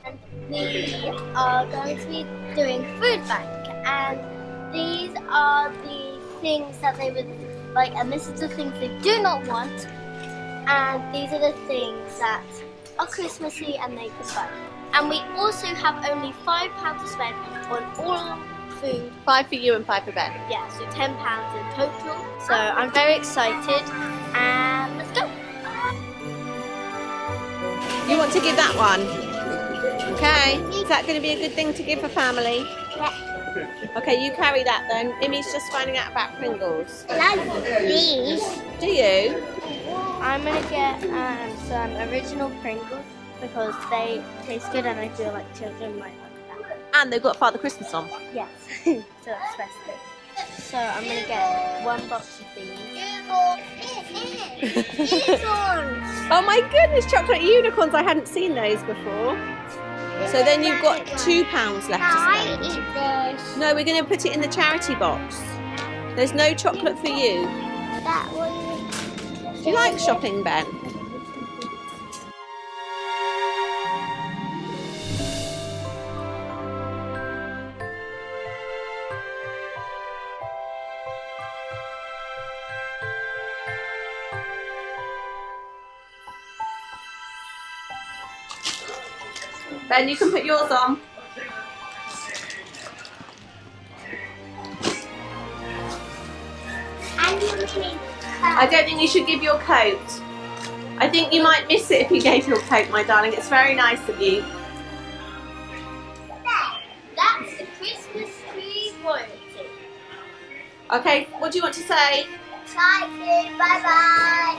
And we are going to be doing food bank, and these are the things that they would like, and this is the things they do not want, and these are the things that are Christmassy and they can buy. And we also have only £5 to spend on all food. 5 for you and 5 for Ben. Yeah, so £10 in total. So I'm very excited, and let's go. You want to give that one? Okay. Is that going to be a good thing to give a family? Yeah. Okay, you carry that then. Imi's just finding out about Pringles. I like these. Do you? I'm gonna get some original Pringles because they taste good and I feel like children might like that. And they've got Father Christmas on. Yes, so that's festive. So I'm gonna get 1 box of these. Oh my goodness, chocolate unicorns. I hadn't seen those before. So then you've got £2 left to spend. Eat this. No, we're going to put it in the charity box. There's no chocolate for you. That one. Do you like shopping, Ben? Ben, you can put yours on. I don't think you should give your coat. I think you might miss it if you gave your coat, my darling. It's very nice of you. That's the Christmas tree royalty. Okay, what do you want to say? Bye, bye bye.